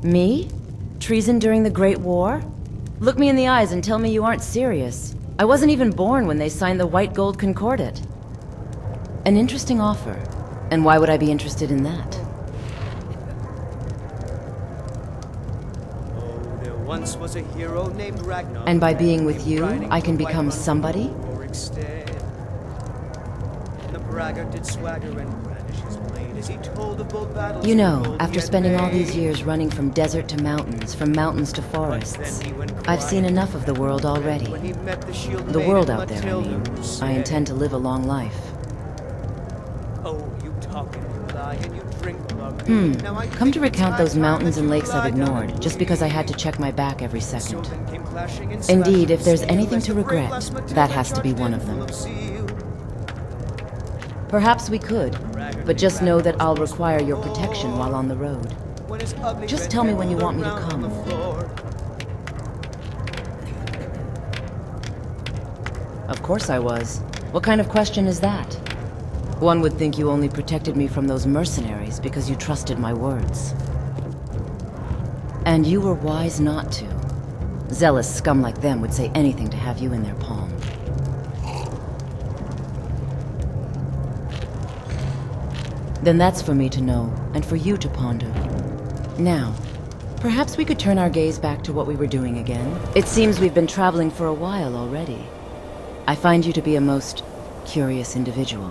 Me? Treason during the Great War? Look me in the eyes and tell me you aren't serious. I wasn't even born when they signed the White Gold Concordat. An interesting offer. And why would I be interested in that? Oh, there once was a hero named Ragnar. And by being with you, I can become somebody? And the braggart did swagger and brandish his blade as he told of bold battles. You know, after spending all these years running from desert to mountains, from mountains to forests, I've seen enough of the world already. The world out there, I mean. I intend to live a long life. Oh, you talk and you lie and you drink about me. Now I Come to think it's recount high those time mountains that and you lakes I've lie down ignored, and just because I leave. had to check my back every second. Swordmen came clashing and Indeed, if slashing there's steel anything as to the brave regret, lass Matilda that has to be charged one in of them. full of zeal. Perhaps we could, but just know that I'll require your protection while on the road. When his ugly Just red tell me hair when you want rolled me to around on come. the floor. Of course I was. What kind of question is that? One would think you only protected me from those mercenaries because you trusted my words. And you were wise not to. Zealous scum like them would say anything to have you in their palm. Then that's for me to know, and for you to ponder. Now, perhaps we could turn our gaze back to what we were doing again. It seems we've been traveling for a while already. I find you to be a most curious individual.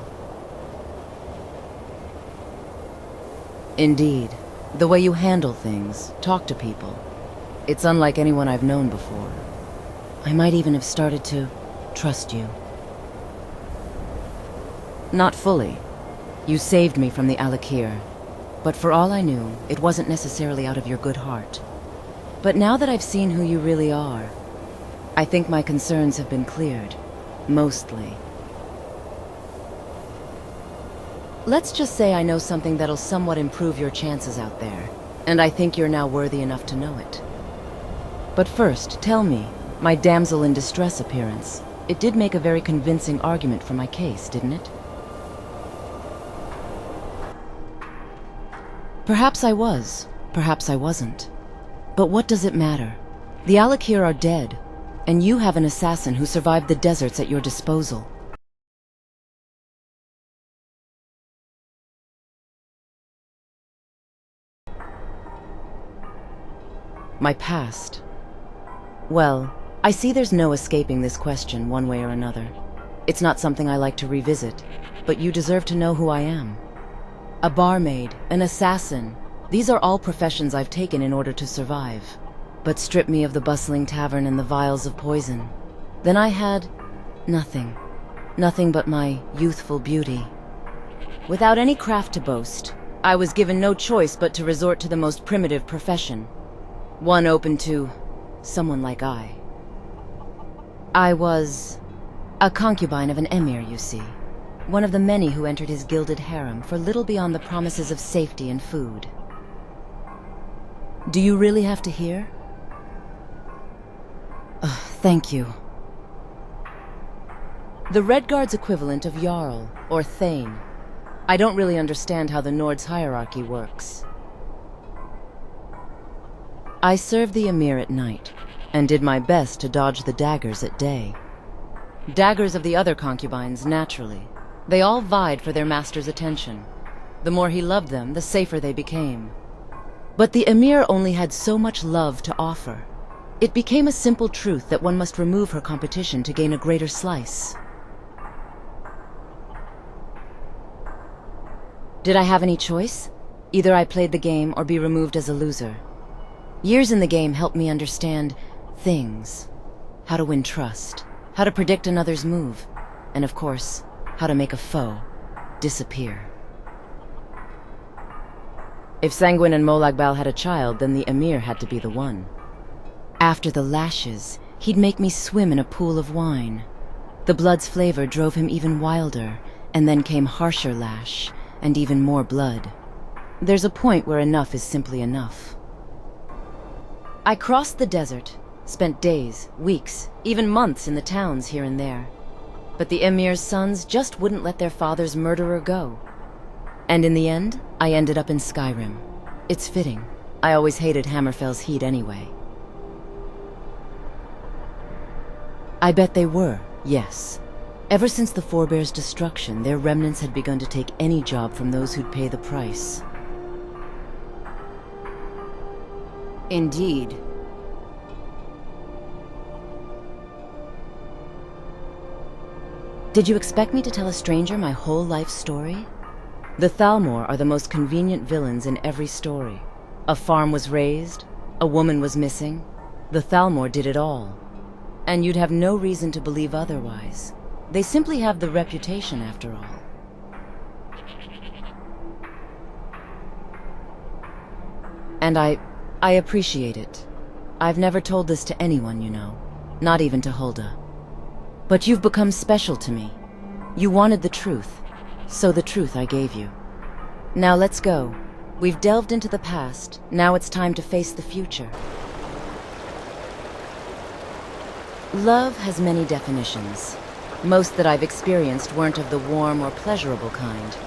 Indeed. The way you handle things, talk to people. It's unlike anyone I've known before. I might even have started to trust you. Not fully. You saved me from the Alik'r. But for all I knew, it wasn't necessarily out of your good heart. But now that I've seen who you really are, I think my concerns have been cleared. Mostly. Let's just say I know something that'll somewhat improve your chances out there, and I think you're now worthy enough to know it. But first, tell me, my damsel in distress appearance. It did make a very convincing argument for my case, didn't it? Perhaps I was, perhaps I wasn't. But what does it matter? The Alik'r are dead, and you have an assassin who survived the deserts at your disposal. My past. Well, I see there's no escaping this question one way or another. It's not something I like to revisit, but you deserve to know who I am. A barmaid, an assassin. These are all professions I've taken in order to survive. But strip me of the bustling tavern and the vials of poison. Then I had nothing. Nothing but my youthful beauty. Without any craft to boast, I was given no choice but to resort to the most primitive profession. One open to someone like I. I was a concubine of an emir, you see. One of the many who entered his gilded harem for little beyond the promises of safety and food. Do you really have to hear? Thank you. The Redguard's equivalent of Jarl, or Thane. I don't really understand how the Nord's hierarchy works. I served the Emir at night, and did my best to dodge the daggers at day. Daggers of the other concubines, naturally. They all vied for their master's attention. The more he loved them, the safer they became. But the Emir only had so much love to offer. It became a simple truth that one must remove her competition to gain a greater slice. Did I have any choice? Either I played the game or be removed as a loser. Years in the game helped me understand things. How to win trust, how to predict another's move, and of course, how to make a foe disappear. If Sanguine and Molagbal had a child, then the Emir had to be the one. After the lashes, he'd make me swim in a pool of wine. The blood's flavor drove him even wilder, and then came harsher lash, and even more blood. There's a point where enough is simply enough. I crossed the desert, spent days, weeks, even months in the towns here and there. But the Emir's sons just wouldn't let their father's murderer go. And in the end, I ended up in Skyrim. It's fitting. I always hated Hammerfell's heat anyway. I bet they were, yes. Ever since the Forebears' destruction, their remnants had begun to take any job from those who'd pay the price. Indeed. Did you expect me to tell a stranger my whole life story? The Thalmor are the most convenient villains in every story. A farm was razed, a woman was missing. The Thalmor did it all. And you'd have no reason to believe otherwise. They simply have the reputation, after all. And I appreciate it. I've never told this to anyone, you know. Not even to Hulda. But you've become special to me. You wanted the truth, so the truth I gave you. Now let's go. We've delved into the past, now it's time to face the future. Love has many definitions. Most that I've experienced weren't of the warm or pleasurable kind.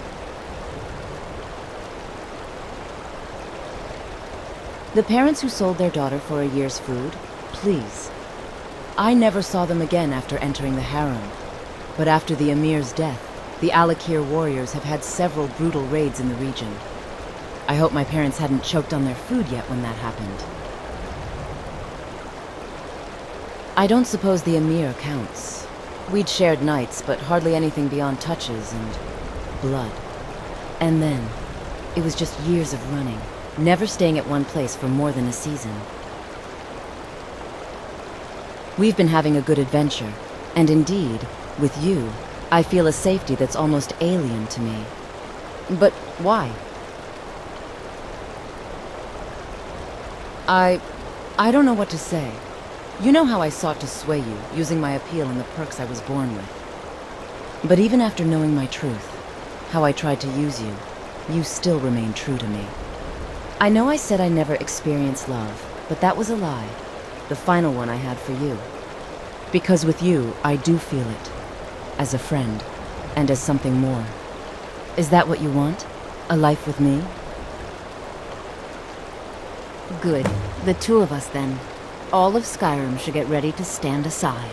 The parents who sold their daughter for a year's food, please. I never saw them again after entering the harem. But after the Emir's death, the Alik'r warriors have had several brutal raids in the region. I hope my parents hadn't choked on their food yet when that happened. I don't suppose the Emir counts. We'd shared nights, but hardly anything beyond touches and blood. And then, it was just years of running, never staying at one place for more than a season. We've been having a good adventure, and indeed, with you, I feel a safety that's almost alien to me. But why? I don't know what to say. You know how I sought to sway you, using my appeal and the perks I was born with. But even after knowing my truth, how I tried to use you, you still remain true to me. I know I said I never experienced love, but that was a lie. The final one I had for you. Because with you, I do feel it. As a friend, and as something more. Is that what you want? A life with me? Good. The two of us, then. All of Skyrim should get ready to stand aside.